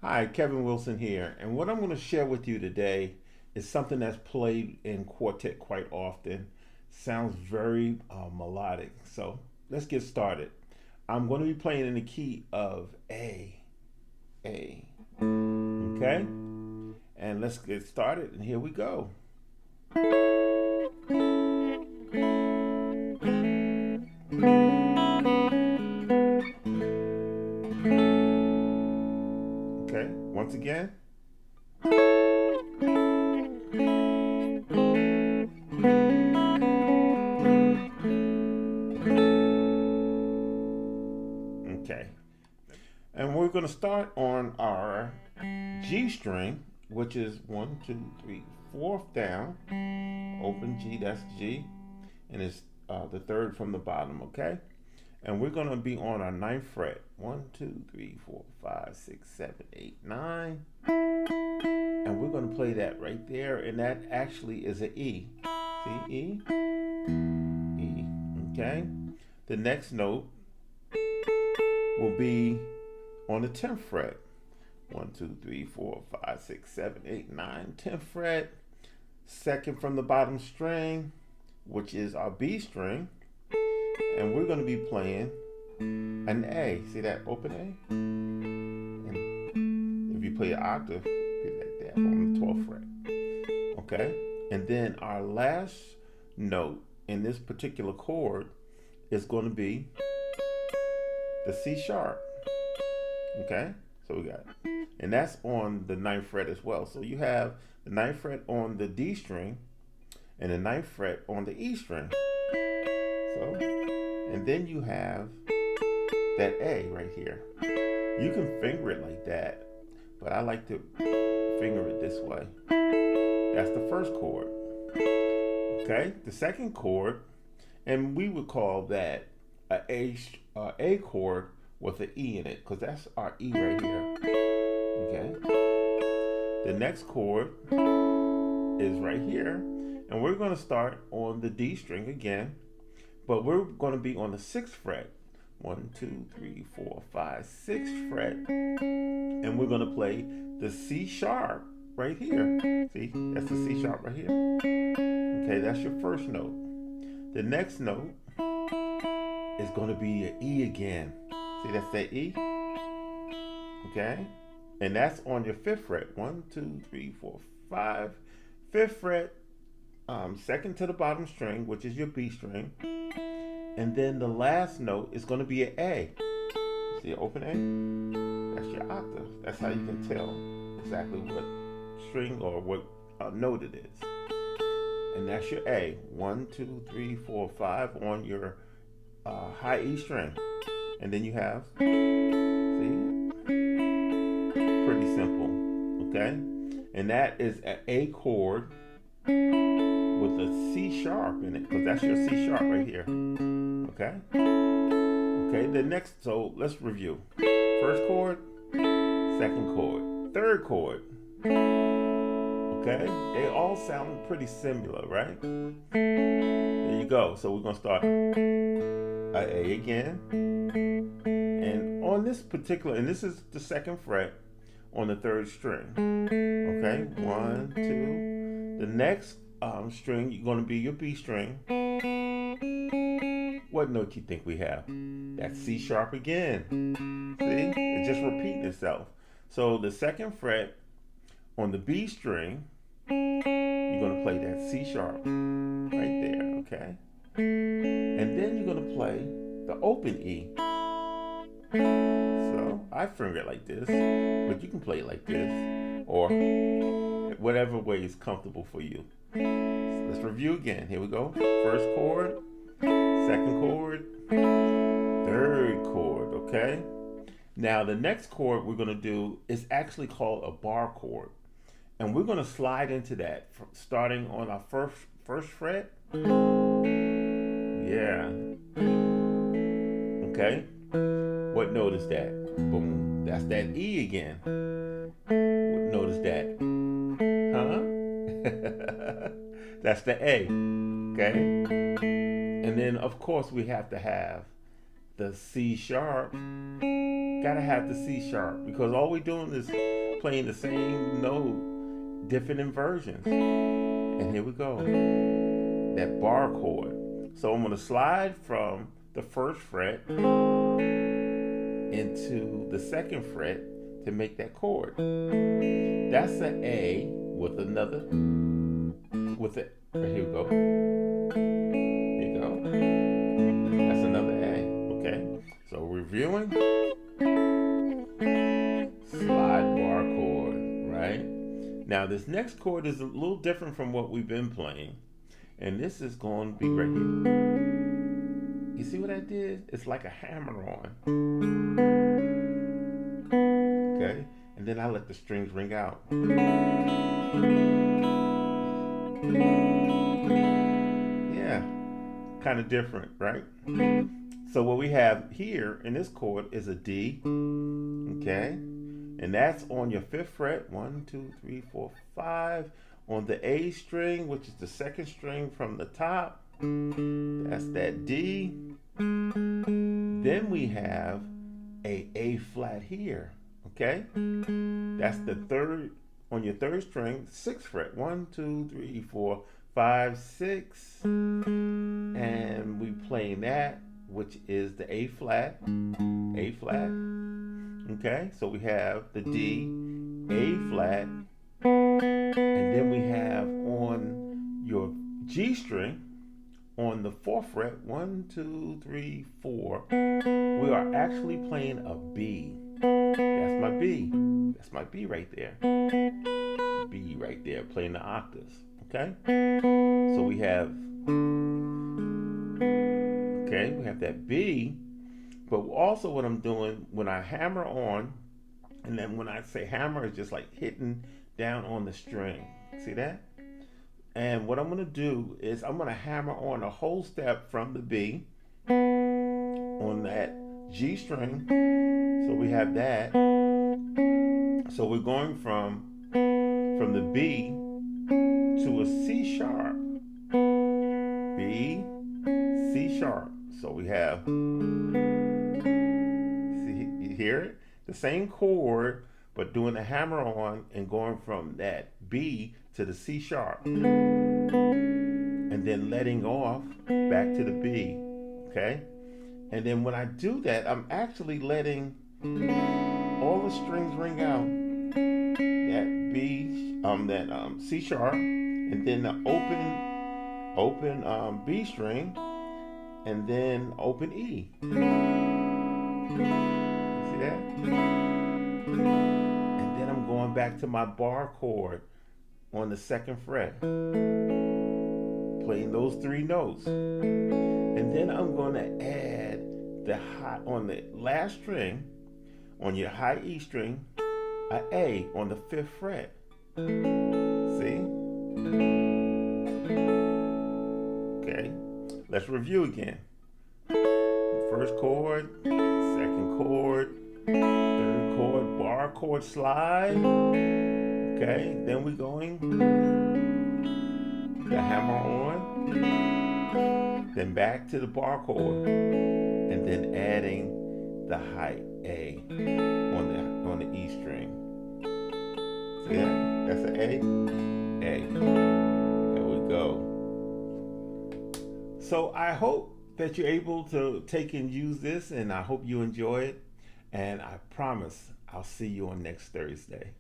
Hi, Kevin Wilson here, and what I'm going to share with you today is something that's played in quartet quite often. Sounds very melodic, so let's get started. I'm going to be playing in the key of A, okay? And let's get started, and here we go. Okay, once again. Okay, and we're going to start on our G string, which is 1, 2, 3, fourth down, open G, that's G, and it's the third from the bottom, okay? And we're going to be on our ninth fret. 1, 2, 3, 4, 5, 6, 7, 8, 9. And we're going to play that right there, and that actually is an E. See, E, E, okay? The next note will be on the 10th fret. 1, 2, 3, 4, 5, 6, 7, 8, 9, 10th fret. Second from the bottom string, which is our B string. And we're going to be playing an A. See that open A? And if you play an octave, be like that on the 12th fret. Okay? And then our last note in this particular chord is going to be the C sharp. Okay? So we got it. And that's on the ninth fret as well. So you have the ninth fret on the D string and the ninth fret on the E string. So, and then you have that A right here. You can finger it like that, but I like to finger it this way. That's the first chord. Okay, the second chord, and we would call that A chord with an E in it, because that's our E right here. Okay. The next chord is right here, and we're going to start on the D string again, but we're going to be on the 6th fret. 1, 2, 3, 4, 5, 6th fret, and we're going to play the C sharp right here. See, that's the C sharp right here. Okay, that's your first note. The next note is going to be an E again. See, that's that E. Okay, and that's on your 5th fret. 1, 2, 3, 4, 5, 5th fret. Second to the bottom string, which is your B string. And then the last note is going to be an A. See, open A? That's your octave. That's how you can tell exactly what string or what note it is. And that's your A. 1, 2, 3, 4, 5 on your high E string. And then you have, see, pretty simple, okay? And that is an A chord with a C sharp in it, because that's your C sharp right here. Okay? Okay, the next, so let's review. First chord, second chord, third chord. Okay? They all sound pretty similar, right? There you go. So we're going to start A again. And on this particular, and this is the 2nd fret on the 3rd string. Okay? 1, 2. The next string, you're going to be your B string. What note do you think we have? That's C sharp again. See? It's just repeating itself. So the 2nd fret on the B string, you're going to play that C sharp right there, okay? And then you're going to play the open E. So I finger it like this, but you can play it like this, or whatever way is comfortable for you. So let's review again. Here we go. First chord, second chord, third chord, okay? Now the next chord we're going to do is actually called a bar chord. And we're going to slide into that starting on our first fret. Yeah. Okay? What note is that? Boom. That's that E again. What note is that? Huh? That's the A. Okay? And then, of course, we have to have the C sharp. gotta have the C sharp because all we're doing is playing the same note, different inversions. And here we go, that bar chord. So I'm gonna slide from the first fret into the second fret to make that chord. That's an A with another, with it. Here we go. Here you go. That's another A. Okay. So reviewing, slide bar chord, right? Now this next chord is a little different from what we've been playing, and this is going to be right here. You see what I did? It's like a hammer on. Okay, and then I let the strings ring out. Yeah, kind of different, right? So what we have here in this chord is a D, okay? And that's on your 5th fret, 1, 2, 3, 4, 5. On the A string, which is the 2nd string from the top, that's that D. Then we have A flat here, okay? That's the 3rd, on your 3rd string, 6th fret, 1, 2, 3, 4, 5, 6. And we playing that, which is the A flat, okay? So we have the D, A flat, and then we have on your G string, on the 4th fret, 1, 2, 3, 4, we are actually playing a B. That's my B. That's my B right there. B right there, playing the octaves, okay? So we have, okay, we have that B, but also what I'm doing when I hammer on, and then when I say hammer, it's just like hitting down on the string. See that? And what I'm going to do is I'm going to hammer on a whole step from the B on that G string. So we have that. So we're going from the B to a C sharp. B, C sharp. So we have, see, you hear it? The same chord, but doing the hammer on and going from that B to the C sharp. And then letting off back to the B, okay? And then when I do that, I'm actually letting all the strings ring out. That B, that C sharp, and then the open B string, and then open E. See that? And then I'm going back to my bar chord on the 2nd fret, playing those 3 notes. And then I'm going to add the high on the last string, on your high E string, an A on the 5th fret. See? Okay, let's review again. First chord, 2nd chord, 3rd chord, bar chord, slide. Okay, then we're going the hammer on, then back to the bar chord, and then adding the high A on the E string. See that? That's an A. There we go. So I hope that you're able to take and use this, and I hope you enjoy it. And I promise I'll see you on next Thursday.